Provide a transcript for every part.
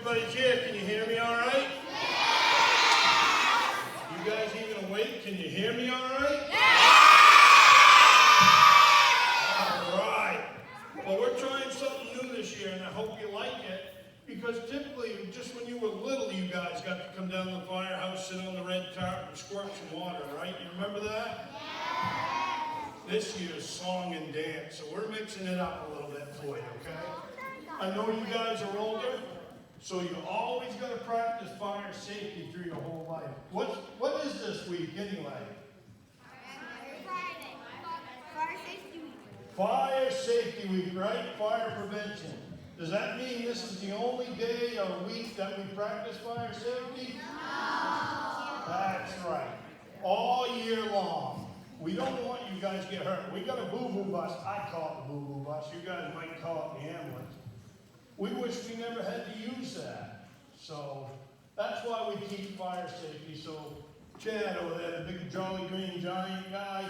everybody's here. Can you hear me all right? You guys even awake? Can you hear me all right? All right. Well, we're trying something new this year, and I hope you like it. Because typically, just when you were little, you guys got to come down to the firehouse, sit on the red carpet, and squirt some water, right? You remember that? This year's song and dance, so we're mixing it up a little bit for you, okay? I know you guys are older, so you always got to practice fire safety through your whole life. What is this week anyway? Fire Safety Week. Fire Safety Week, right? Fire prevention. Does that mean this is the only day or week that we practice fire safety? No. That's right. All year long. We don't want you guys to get hurt. We got a boo-boo bus. I call it the boo-boo bus. You guys might call it the ambulance. We wish we never had to use that. So that's why we keep fire safety. So Chad over there, the big jolly green giant guy,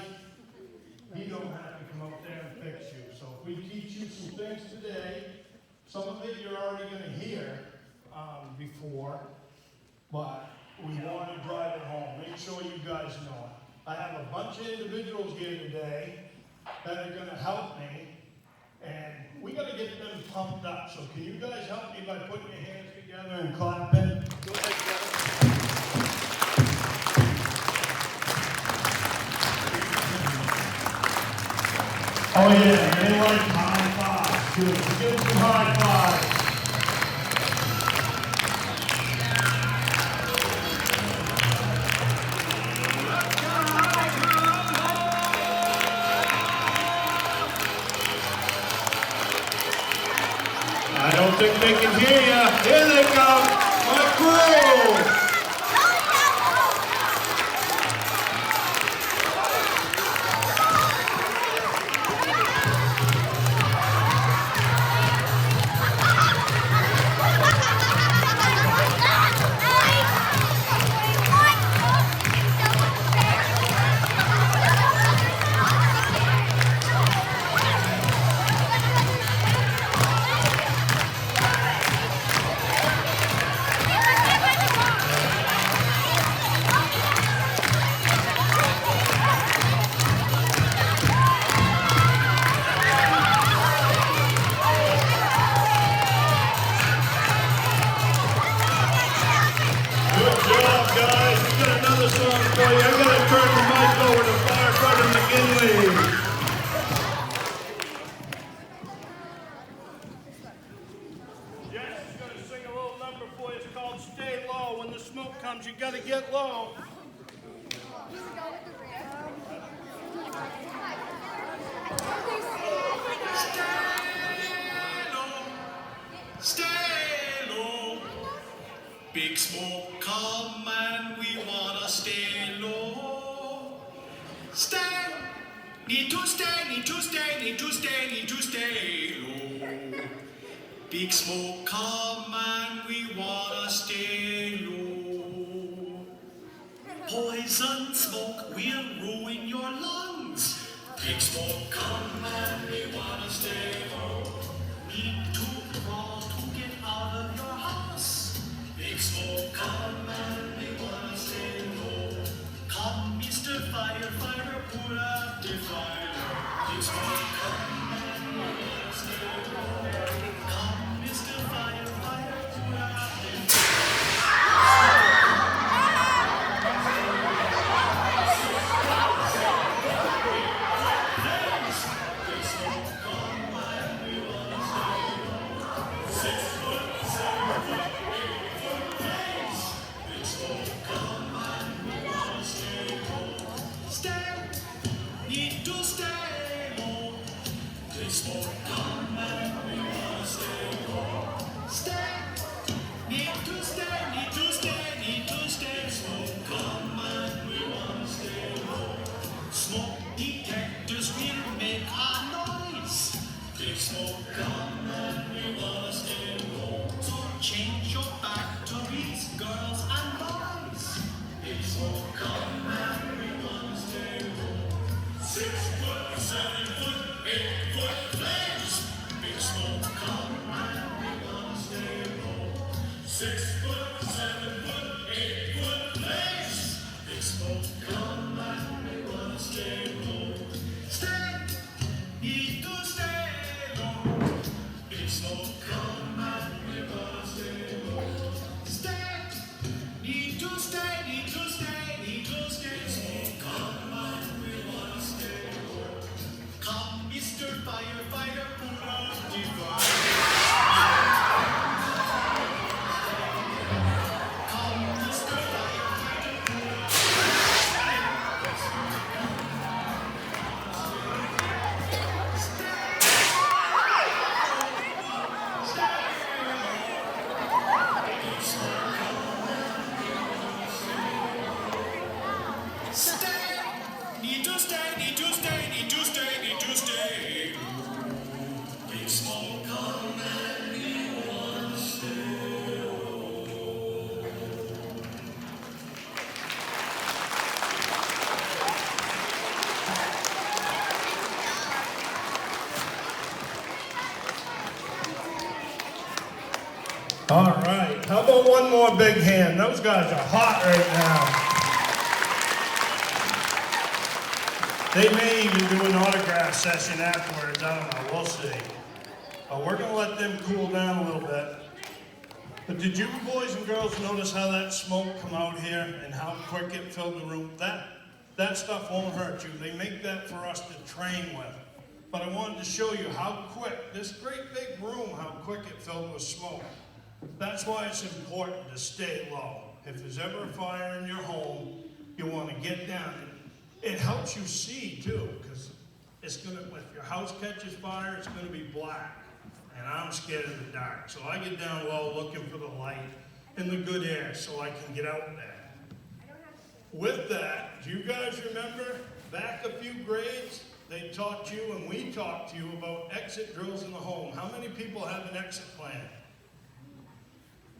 he don't have to come up there and fix you. So if we teach you some things today, some of it you're already going to hear before, but we want to drive it home. Make sure you guys know it. I have a bunch of individuals here today that are going to help me, and we got to get them pumped up. So can you guys help me by putting your hands together and clapping? Go ahead, oh yeah, they like high fives too. Give them some high fives. I don't think they can hear you. Here they come, my crew. You gotta get low. Stay low. Big smoke come and we wanna stay low. Stay. Need to stay, need to stay, need to stay, need to stay low. Big smoke come and we wanna stay low. Poison smoke will ruin your lungs. Big smoke come and we wanna stay low. Need to crawl to get out of your house. Big smoke come and we wanna stay low. Come, Mr. Firefighter, put out the fire. Big smoke come and we wanna stay low. Come, Mr. Firefighter, put out the fire. Smoke detectors will make a noise. Big smoke come and we wanna stay low. So change your batteries, girls and boys. Big smoke come and we wanna stay low. 6 foot, 7 foot, 8 foot flames. Big smoke come and we wanna stay low. 6 foot, 7 foot, 8 foot legs. Big smoke, come and we wanna stay low. Stay, need to stay low. Big smoke, come and we wanna stay low. Stay, need to stay, need to stay, need to stay. Smoke, come and we wanna stay low. Come, Mr. Firefighter, put out the fire. Need to stay, need to stay, need to stay, need to stay. Big smoke, come and we wanna stay. All right, how about one more big hand? Those guys are hot right now. They may even do an autograph session afterwards, I don't know, we'll see. We're gonna let them cool down a little bit. But did you boys and girls notice how that smoke come out here and how quick it filled the room? That stuff won't hurt you. They make that for us to train with. But I wanted to show you how quick, this great big room, how quick it filled with smoke. That's why it's important to stay low. If there's ever a fire in your home, you want to get down. It helps you see too, because it's gonna, if your house catches fire, it's gonna be black. And I'm scared of the dark. So I get down low looking for the light and the good air so I can get out there. With that, do you guys remember back a few grades, they taught you and we talked to you about exit drills in the home. How many people have an exit plan?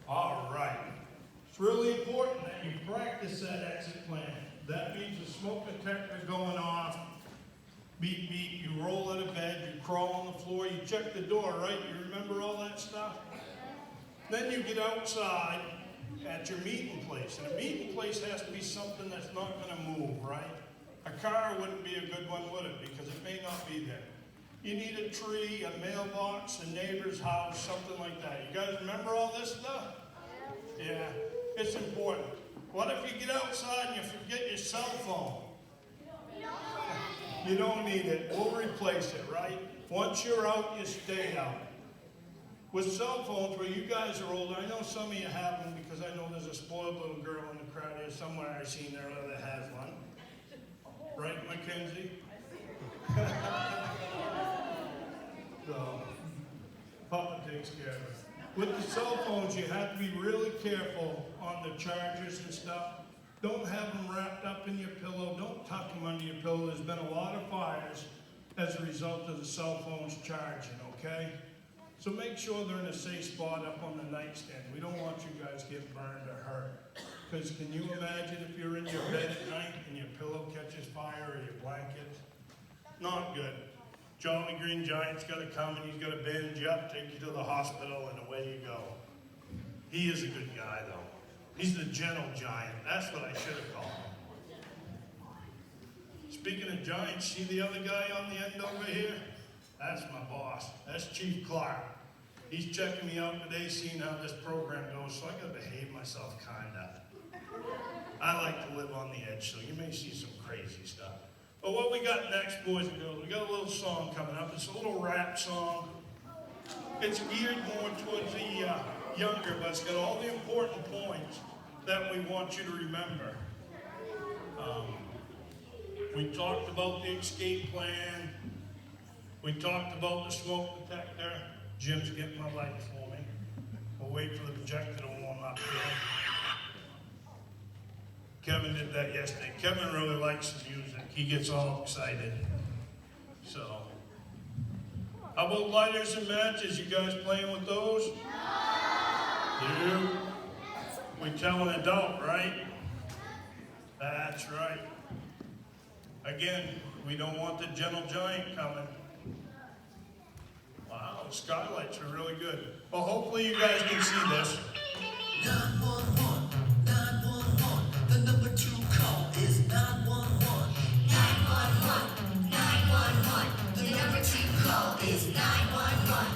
All right. It's really important that you practice that exit plan. That means the smoke detector going off, beep, beep, you roll out of bed, you crawl on the floor, you check the door, right? You remember all that stuff? Then you get outside at your meeting place. And a meeting place has to be something that's not going to move, right? A car wouldn't be a good one, would it? Because it may not be there. You need a tree, a mailbox, a neighbor's house, something like that. You guys remember all this stuff? Yeah, it's important. What if you get outside and you forget your cell phone? You don't need it. We'll replace it, right? Once you're out, you stay out. With cell phones, where you guys are older, I know some of you have them because I know there's a spoiled little girl in the crowd here somewhere I've seen there that has one. Right, Mackenzie? So, Papa takes care of it. With the cell phones, you have to be really careful on the chargers and stuff. Don't have them wrapped up in your pillow. Don't tuck them under your pillow. There's been a lot of fires as a result of the cell phones charging, okay? So make sure they're in a safe spot up on the nightstand. We don't want you guys getting burned or hurt. Because can you imagine if you're in your bed at night and your pillow catches fire or your blanket? Not good. Jolly Green Giant's got to come and he's got to bandage you up, take you to the hospital, and away you go. He is a good guy, though. He's the gentle giant. That's what I should have called him. Speaking of giants, see the other guy on the end over here? That's my boss. That's Chief Clark. He's checking me out today, seeing how this program goes, so I got to behave myself, kinda. I like to live on the edge, so you may see some crazy stuff. But what we got next, boys and girls, we got a little song coming up. It's a little rap song. It's geared more towards the younger, but it's got all the important points that we want you to remember. We talked about the escape plan. We talked about the smoke detector. Jim's getting my light for me. We'll wait for the projector to warm up here. Kevin did that yesterday. Kevin really likes the music. He gets all excited. So, how about lighters and matches? You guys playing with those? No. You? We tell an adult, right? That's right. Again, we don't want the gentle giant coming. Wow, the skylights are really good. Well, hopefully you guys can see this. 911, 911, the number 2 call is 911. 911, 911, the number 2 call is 911.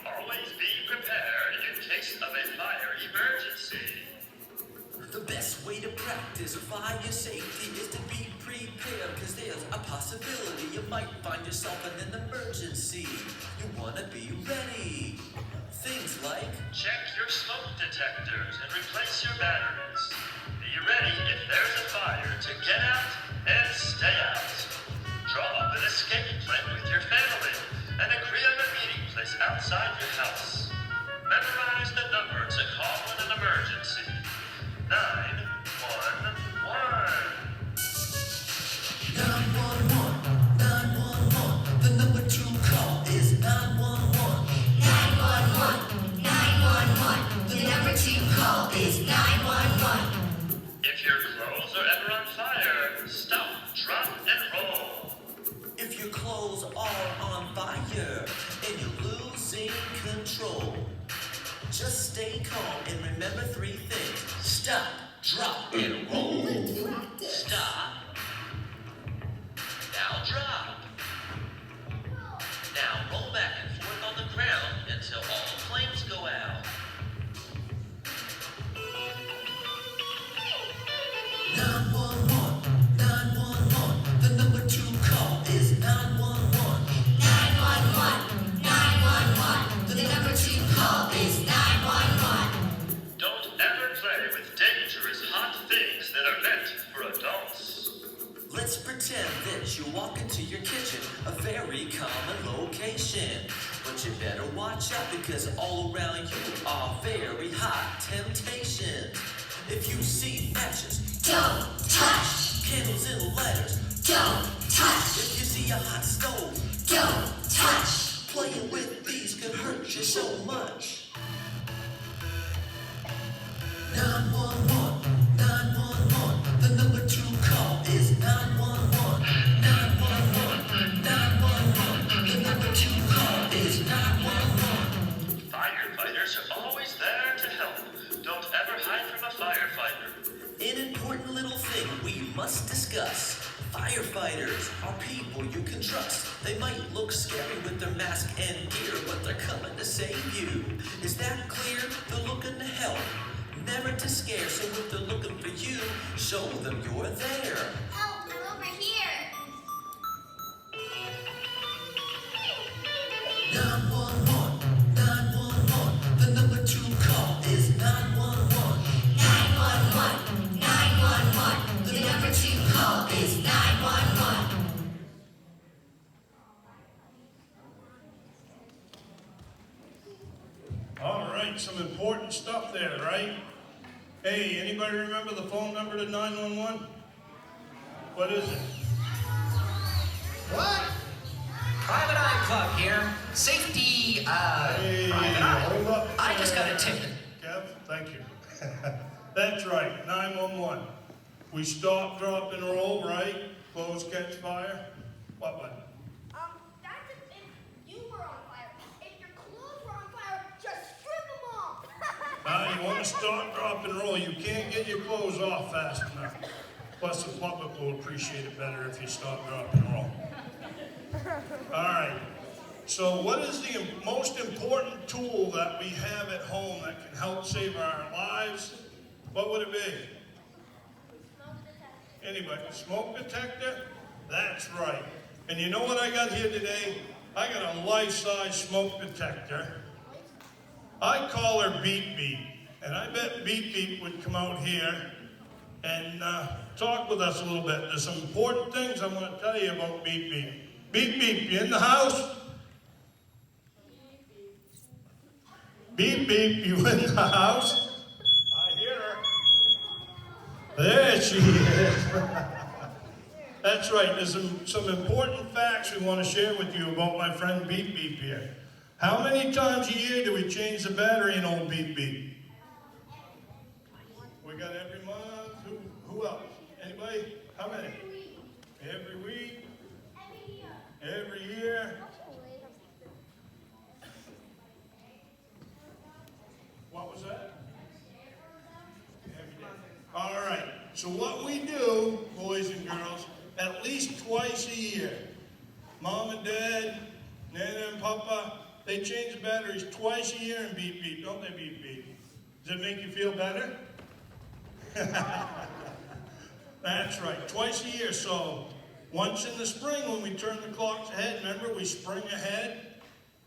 Always be prepared in case of a fire emergency. The best way to practice fire safety is to be prepared, because there's a possibility you might find yourself in an emergency. You want to be ready. Things like Check your smoke detectors and replace your batteries. Be ready if there's a fire to get out and stay out. Draw up an escape plan with your family and agree on a meeting place outside your house. Memorize the number to call in an emergency. 911. 911, 911, the number 2 call is 911. 911, 911, the number 2 call is 911. If your clothes are ever on fire, stop, drop, and roll. If your clothes are on fire and you're losing control, just stay calm and remember 3 things. Stop, drop, and roll. Stop. Now drop. Now roll back and forth on the ground until all the flames go out. 911, 911, the number 2 call is 911. 911, 911, the number 2 call is 911. Don't ever play with dangerous hot things that are meant for adults. Let's pretend that you walk into your kitchen, a very common location. But you better watch out, because all around you are very hot temptations. If you see matches, don't touch. Candles and lighters, don't touch. If you see a hot stove, don't touch. Playing with these could hurt you so much. 911, 911, the number 2 call is 911. 911, 911, the number 2 call is 911. Firefighters are always there to help. Don't ever hide from a firefighter. An important little thing we must discuss. Firefighters are people you can trust. They might look scary with their mask and gear, but they're coming to save you. Is that clear? They're looking to help, never to scare. So if they're looking for you, show them you're there. Help, I'm over here. 911, 911, the number 2 call is 911. 911, 911, the number 2 call is 911. All right, some important stuff there, right? Hey, anybody remember the phone number to 911? What is it? What? Private Eye Club here. Safety, Hey, Private Eye. hold up. I just got a tip. Kev, thank you. That's right, 911. We stop, drop, and roll, right? Clothes catch fire. What? That's if you were on fire. If your clothes were on fire, just strip them off. You want to stop, drop, and roll. You can't get your clothes off fast enough. Plus, the public will appreciate it better if you stop, drop, and roll. All right. So what is the most important tool that we have at home that can help save our lives? What would it be? Anybody? Smoke detector? That's right. And you know what I got here today? I got a life-size smoke detector. I call her Beep Beep. And I bet Beep Beep would come out here and talk with us a little bit. There's some important things I'm going to tell you about Beep Beep. Beep Beep, you in the house? Beep Beep, you in the house? I hear her. There she is. That's right, there's some important facts we want to share with you about my friend Beep Beep here. How many times a year do we change the battery in old Beep Beep? We got every month. Who else? Anybody? How many? Every week. Every year. What was that? So what we do, boys and girls, at least twice a year, Mom and Dad, Nana and Papa, they change the batteries twice a year in beep beep, don't they beep beep? Does it make you feel better? That's right, twice a year. So once in the spring when we turn the clocks ahead, remember we spring ahead,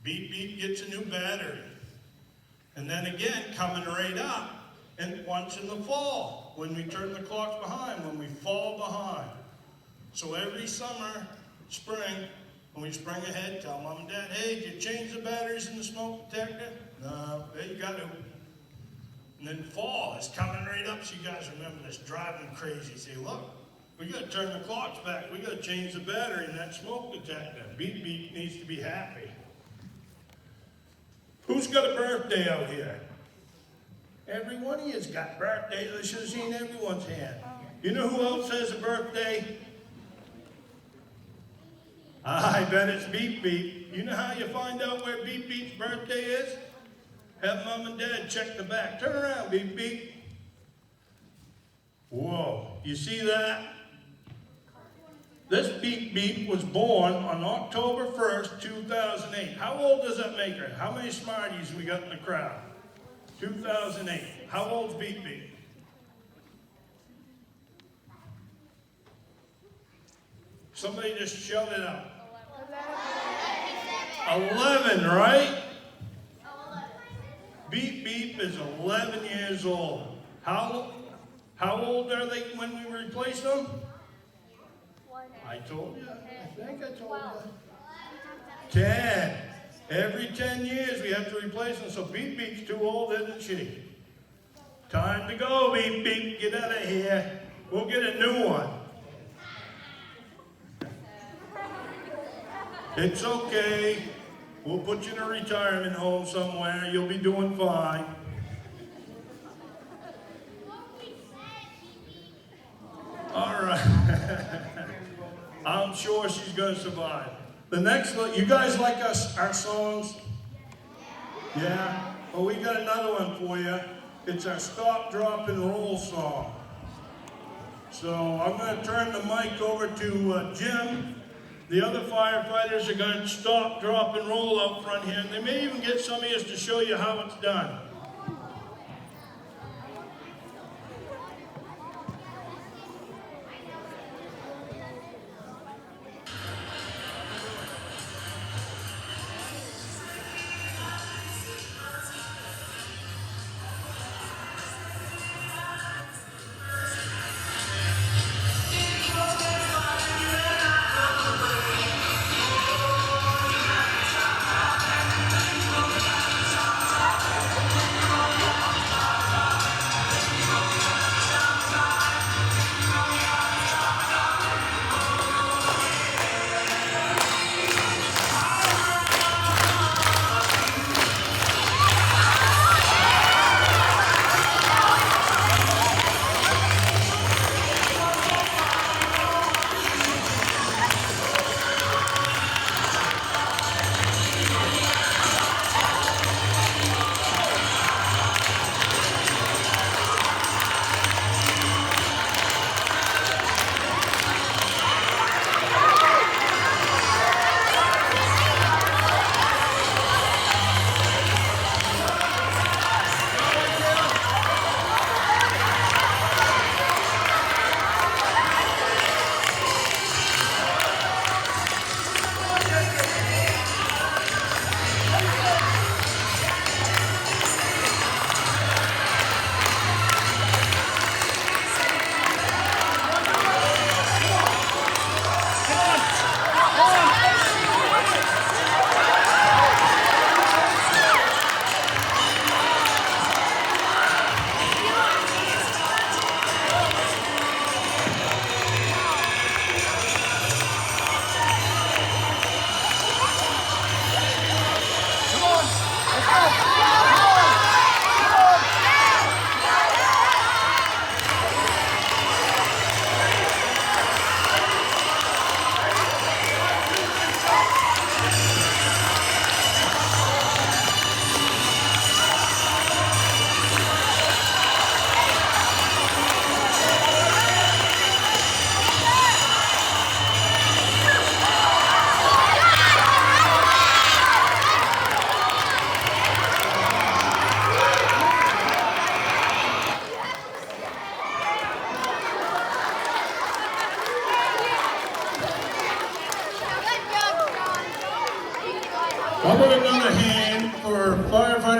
beep beep gets a new battery. And then again, coming right up, and once in the fall, when we turn the clocks behind, when we fall behind. So every summer, spring, when we spring ahead, tell Mom and Dad, hey, did you change the batteries in the smoke detector? No, there you got to. And then fall is coming right up, so you guys remember this, driving crazy. Say, look, we got to turn the clocks back. We got to change the battery in that smoke detector. Beep beep needs to be happy. Who's got a birthday out here? Every one of you's got birthdays. I should have seen everyone's hand. You know who else has a birthday? I bet it's Beep Beep. You know how you find out where Beep Beep's birthday is? Have Mom and Dad check the back. Turn around, Beep Beep. Whoa, you see that? This Beep Beep was born on October 1st, 2008. How old does that make her? How many Smarties we got in the crowd? 2008. How old's Beep Beep? Somebody just shout it out. 11, right? Beep Beep is 11 years old. How old are they when we replace them? I told you. I think I told you. 10. Every 10 years we have to replace them, so Beep Beep's too old, isn't she? Time to go, Beep Beep. Get out of here. We'll get a new one. It's okay. We'll put you in a retirement home somewhere. You'll be doing fine. All right. I'm sure she's going to survive. The next, you guys like our songs? Yeah? Well, we got another one for you. It's our Stop, Drop, and Roll song. So I'm going to turn the mic over to Jim. The other firefighters are going to stop, drop, and roll out front here. And they may even get some of us to show you how it's done.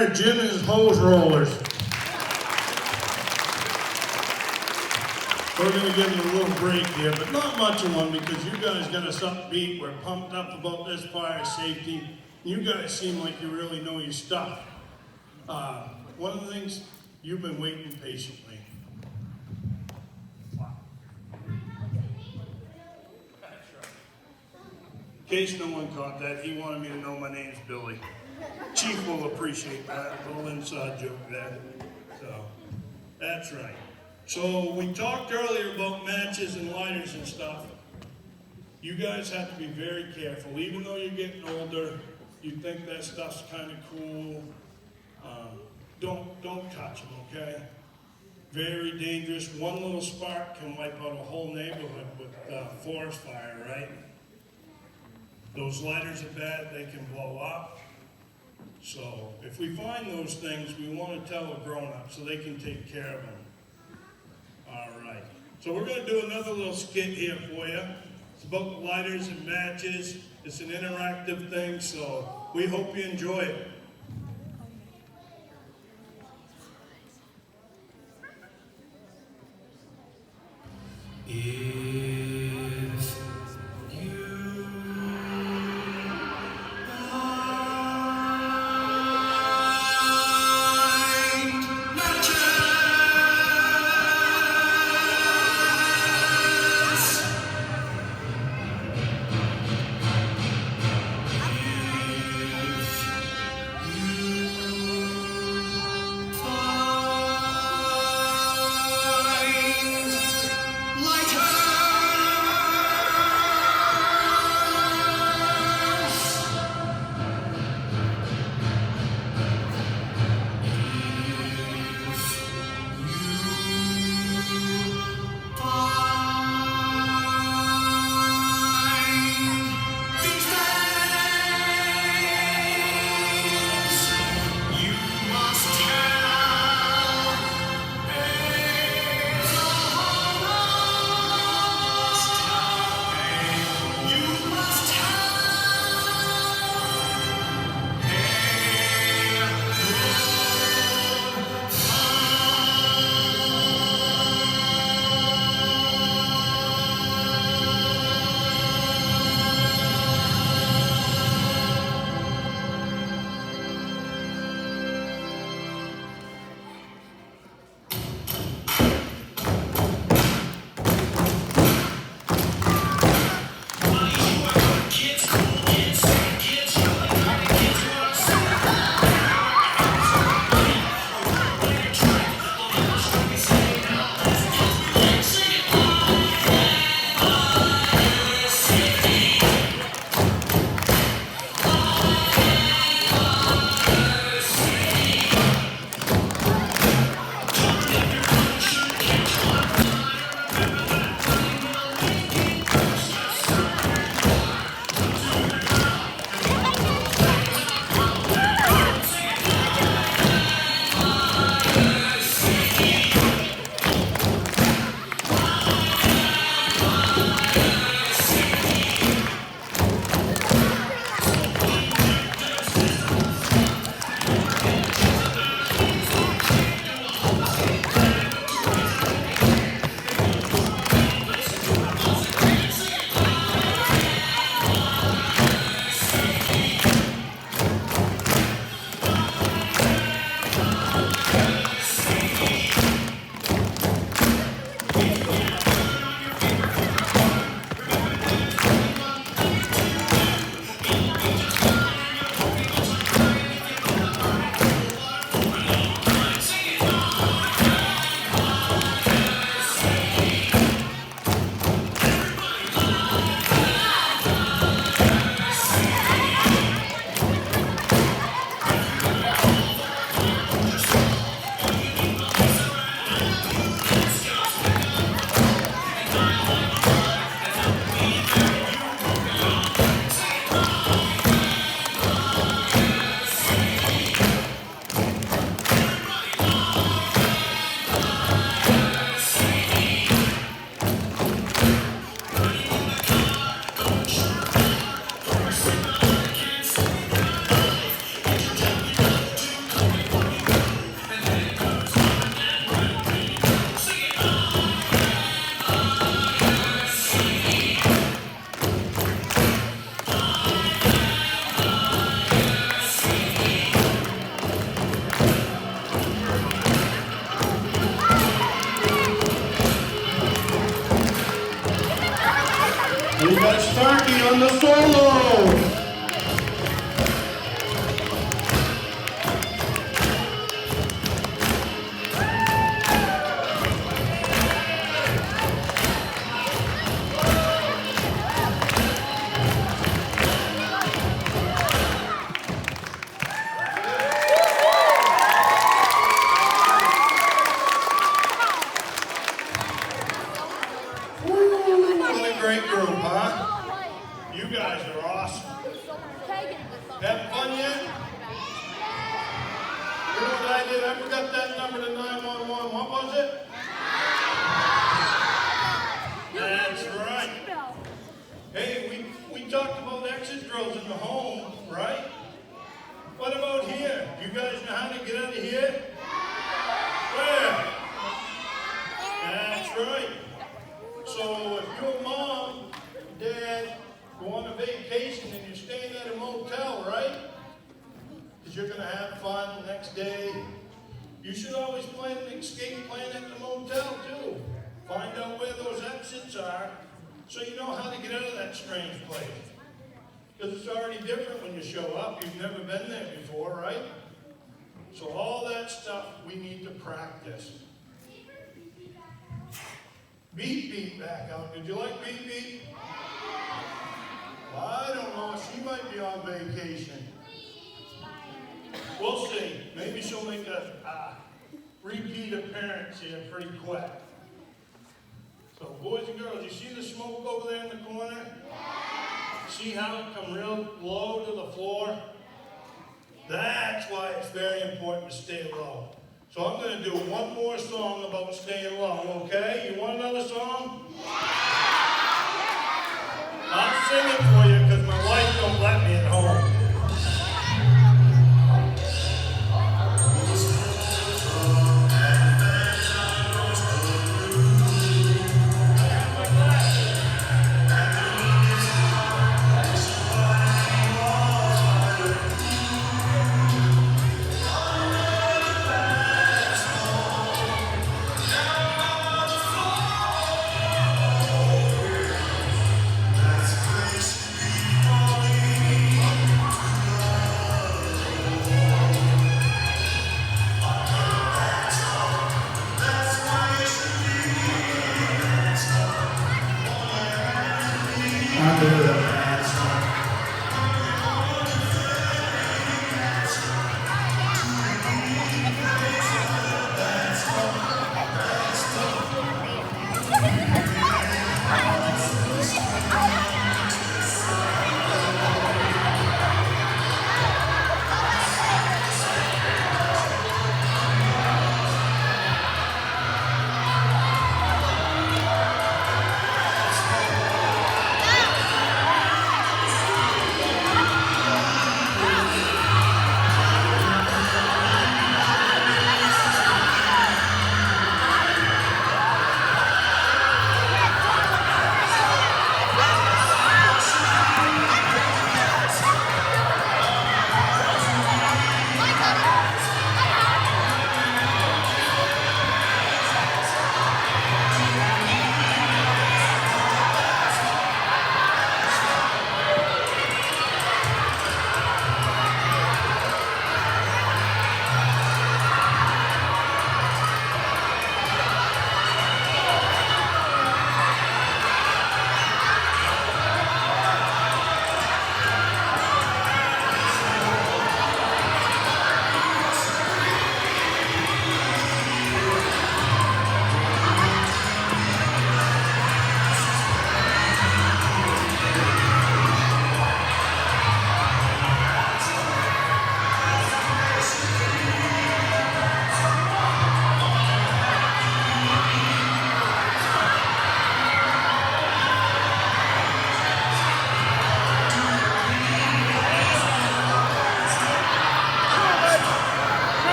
Firefighter Jim and his hose rollers. We're gonna give them a little break here, but not much of one because you guys got us upbeat. We're pumped up about this fire safety. You guys seem like you really know your stuff. One of the things, you've been waiting patiently. In case no one caught that, he wanted me to know my name's Billy. Chief will appreciate that, a little inside joke there. So, that's right. So, we talked earlier about matches and lighters and stuff. You guys have to be very careful. Even though you're getting older, you think that stuff's kind of cool. Don't touch them, okay? Very dangerous. One little spark can wipe out a whole neighborhood with forest fire, right? Those lighters are bad, they can blow up. So if we find those things, we want to tell a grown-up so they can take care of them. All right. So we're going to do another little skit here for you. It's about the lighters and matches. It's an interactive thing, so we hope you enjoy it. If you Lighter! on the solo. What a great group, huh? You guys are awesome. Have fun yet? You know what I did? I forgot that number to 911. What was it? That's right. Hey, we talked about exit drills in the home, right? What about here? You guys know how to get out of here? Where? That's right. So if your mom, dad, go on a vacation and you're staying at a motel, right? Because you're going to have fun the next day. You should always plan an escape plan at the motel too. Find out where those exits are so you know how to get out of that strange place. Because it's already different when you show up. You've never been there before, right? So all that stuff we need to practice. Beep Beep back out. Did you like Beep Beep? I don't know. She might be on vacation. We'll see. Maybe she'll make a repeat appearance here pretty quick. So boys and girls, you see the smoke over there in the corner? See how it come real low to the floor? That's why it's very important to stay low. So I'm going to do one more song about staying low, okay? You want another song? I'll sing it for you because my wife don't let me at home.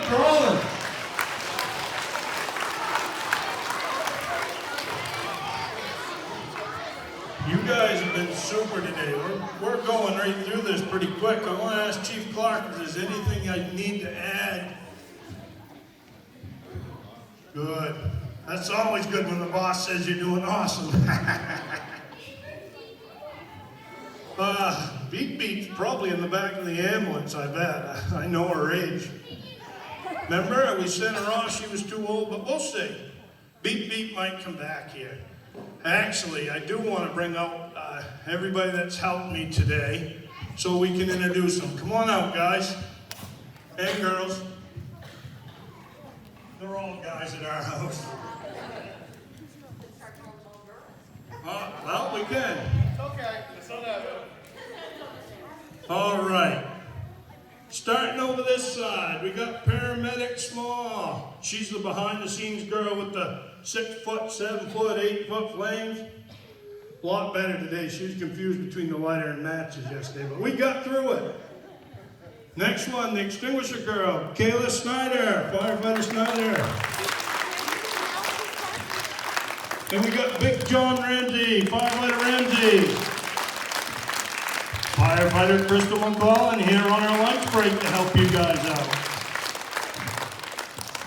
crawling. You guys have been super today. We're going right through this pretty quick. I want to ask Chief Clark if there's anything I need to add. Good. That's always good when the boss says you're doing awesome. Beep Beep's probably in the back of the ambulance, I bet. I know her age. Remember, we sent her off, she was too old, but we'll see. Beep Beep might come back here. Actually, I do want to bring out everybody that's helped me today so we can introduce them. Come on out, guys. Hey, girls. They're all guys at our house. Well, we can. Okay, it's not happening. All right. Starting over this side, we got Paramedic Small. She's the behind-the-scenes girl with the 6 foot, 7 foot, 8 foot flames. A lot better today. She was confused between the lighter and matches yesterday, but we got through it. Next one, the extinguisher girl, Calais Snyder, Firefighter Snyder. Then we got Big John Ramsey, Firefighter Ramsey. Firefighter Crystal McCall here on our lunch break to help you guys out.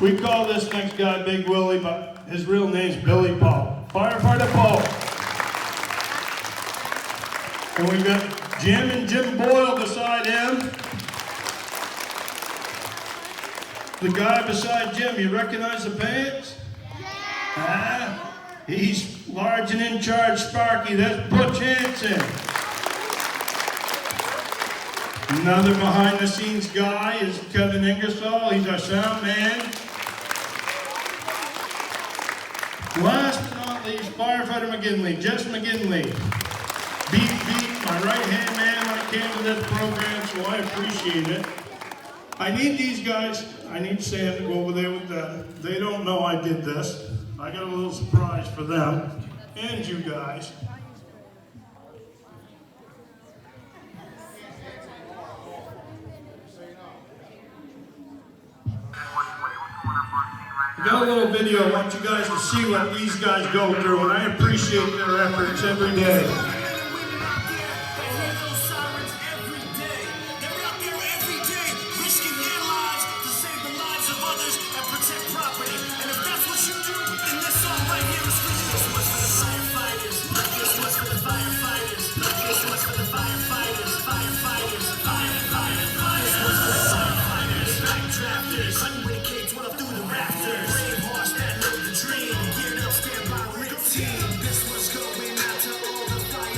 We call this next guy Big Willie, but his real name's Billy Paul. Firefighter Paul. And we got Jim and Jim Boyle beside him. The guy beside Jim, you recognize the pants? Yeah. He's large and in charge, Sparky. That's Butch Hanson. Another behind-the-scenes guy is Kevin Ingersoll. He's our sound man. Last but not least, Firefighter McGinley, Jess McGinley. Beep, beep, my right-hand man when it came to this program, so I appreciate it. I need these guys, I need Sam to go over there with them. They don't know I did this. I got a little surprise for them and you guys. I got a little video. I want you guys to see what these guys go through, and I appreciate their efforts every day. This was going out to all the fire.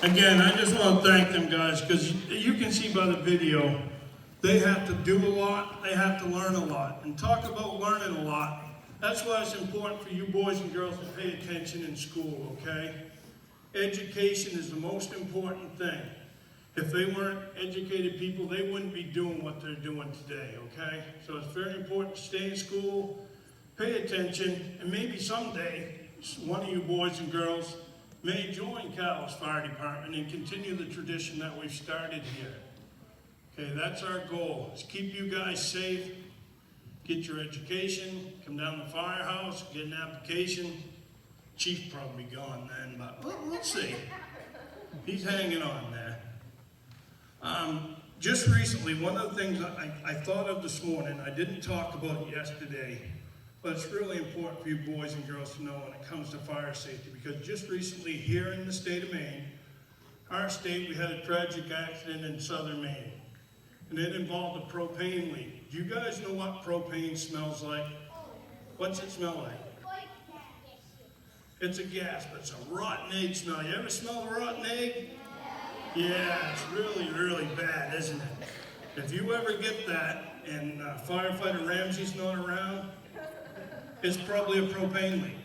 Again, I just want to thank them guys, because you can see by the video, they have to do a lot, they have to learn a lot. And talk about learning a lot, that's why it's important for you boys and girls to pay attention in school, okay? Education is the most important thing. If they weren't educated people, they wouldn't be doing what they're doing today, okay? So it's very important to stay in school, pay attention, and maybe someday, one of you boys and girls may join Calais Fire Department and continue the tradition that we've started here. Okay, that's our goal, is keep you guys safe, get your education, come down to the firehouse, get an application. Chief probably gone then, but we'll see. He's hanging on there. Just recently, one of the things I thought of this morning, I didn't talk about it yesterday, but it's really important for you boys and girls to know when it comes to fire safety, because just recently here in the state of Maine, our state, we had a tragic accident in southern Maine, and it involved a propane leak. Do you guys know what propane smells like? What's it smell like? It's a gas, but it's a rotten egg smell. You ever smell a rotten egg? Yeah, it's really, really bad, isn't it? If you ever get that and firefighter Ramsey's not around, it's probably a propane leak.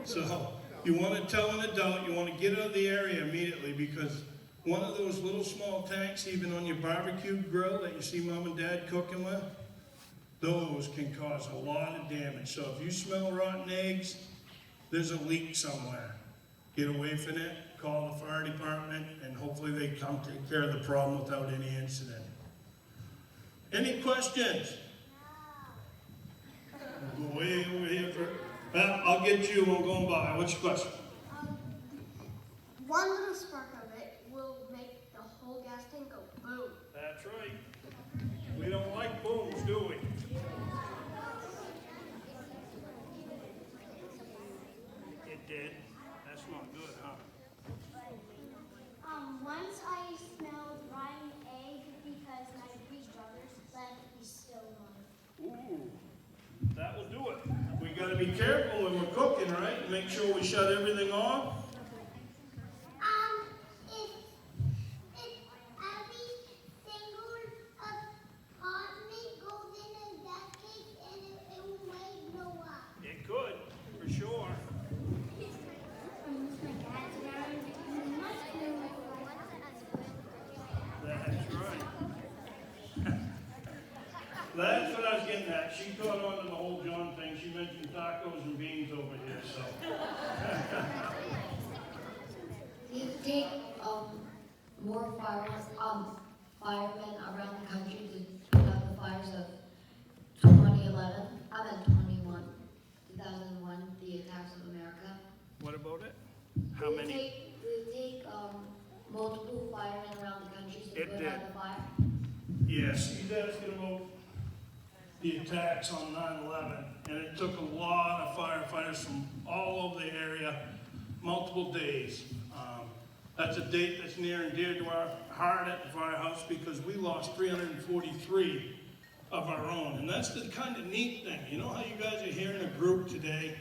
So you want to tell an adult, you want to get out of the area immediately, because one of those little small tanks, even on your barbecue grill that you see mom and dad cooking with, those can cause a lot of damage. So if you smell rotten eggs, there's a leak somewhere. Get away from it, call the fire department, and hopefully they come take care of the problem without any incident. Any questions? We'll go way over here for, I'll get you, I'm going by. What's your question? One little spark of it will make the whole gas tank go boom. That's right. We don't like booms, do we? It did. That's not good, huh? Once I smelled rotten egg because my grease drummers left me still on. Ooh, that will do it. We got to be careful when we're cooking, right? Make sure we shut everything off. If every single pot meat goes in that cake and it will make no up. It could, for sure. That's right. That's what I was getting at. She caught on to the whole John thing. She mentioned tacos and beans over here, so. Do you think more firemen around the country to put out the fires of 2011? I meant 2001, the attacks of America. What about it? How many? Do you take multiple firemen around the country to It put did. out the fire? Yes, he's asking about the attacks on 9/11, and it took a lot of firefighters from all over the area, multiple days. That's a date that's near and dear to our heart at the firehouse, because we lost 343 of our own, and that's the kind of neat thing. You know how you guys are here in a group today?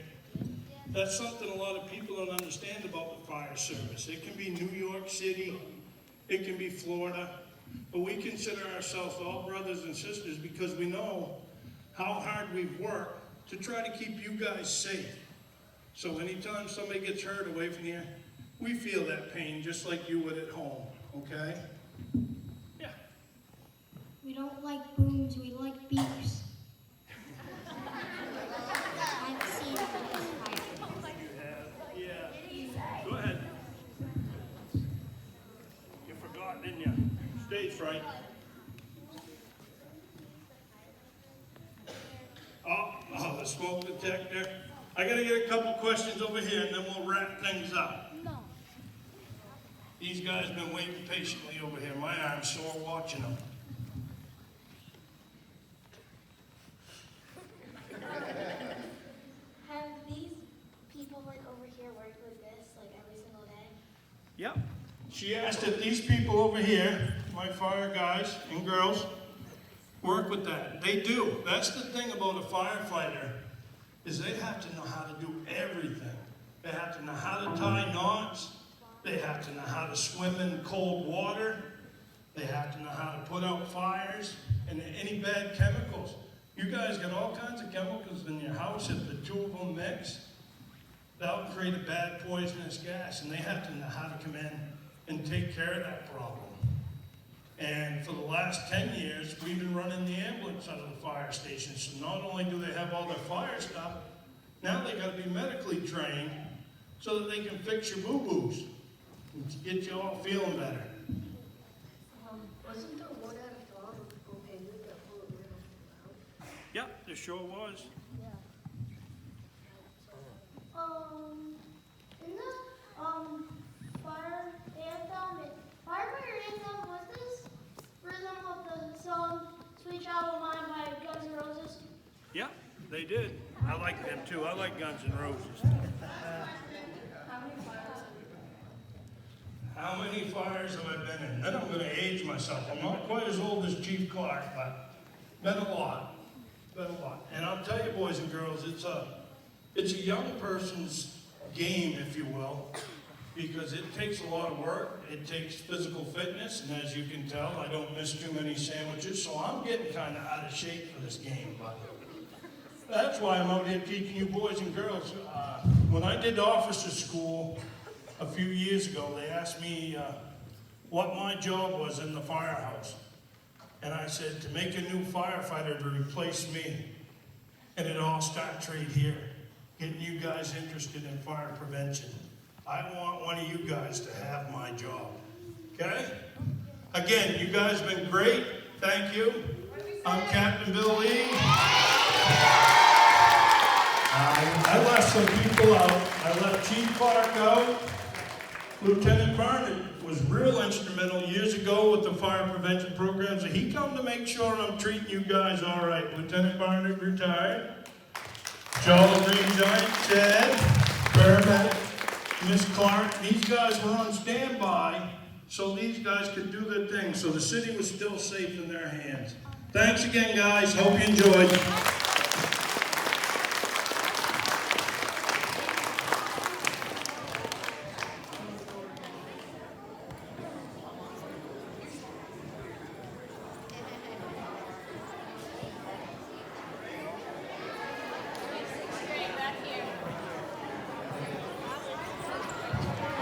That's something a lot of people don't understand about the fire service. It can be New York City, it can be Florida, but we consider ourselves all brothers and sisters because we know how hard we've worked to try to keep you guys safe. So anytime somebody gets hurt away from here, we feel that pain just like you would at home, okay? Yeah. We don't like booms, we like beeps. I've seen it in this fire. Yeah. Go ahead. You forgot, didn't you? Stage fright. Oh, the smoke detector. I gotta get a couple questions over here and then we'll wrap things up. These guys have been waiting patiently over here. My arm's sore watching them. Have these people like over here worked with this like every single day? Yep. She asked if these people over here, my fire guys and girls, work with that. They do. That's the thing about a firefighter, is they have to know how to do everything. They have to know how to tie knots. They have to know how to swim in cold water. They have to know how to put out fires and any bad chemicals. You guys got all kinds of chemicals in your house. If the two of them mix, that'll create a bad poisonous gas, and they have to know how to come in and take care of that problem. And for the last 10 years, we've been running the ambulance out of the fire station. So not only do they have all their fire stuff, now they gotta be medically trained so that they can fix your boo-boos and get you all feeling better. Wasn't there one at a farm okay with that full of real? Yeah, there sure was. In the fire anthem, was this rhythm of the song Sweet Child of Mine by Guns N' Roses? Yeah, they did. I like them too. I like Guns N' Roses. How many fires have I been in? Then I'm gonna age myself. I'm not quite as old as Chief Clark, but been a lot. Been a lot. And I'll tell you, boys and girls, it's a young person's game, if you will, because it takes a lot of work. It takes physical fitness, and as you can tell, I don't miss too many sandwiches, so I'm getting kind of out of shape for this game. But that's why I'm out here teaching you boys and girls. When I did officer school a few years ago, they asked me what my job was in the firehouse. And I said, to make a new firefighter to replace me. And it all starts right here, getting you guys interested in fire prevention. I want one of you guys to have my job, okay? Again, you guys have been great. Thank you. I'm Captain Bill Lee. I left some people out. I left Chief Clark out. Lieutenant Barnett was real instrumental years ago with the fire prevention programs. He come to make sure I'm treating you guys all right. Lieutenant Barnett retired. Joel Green Giant, Ted, paramedic, Miss Clark. These guys were on standby so these guys could do their thing. So the city was still safe in their hands. Thanks again, guys. Hope you enjoyed.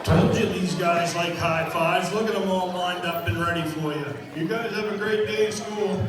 Told you these guys like high fives. Look at them all lined up and ready for you. You guys have a great day at school.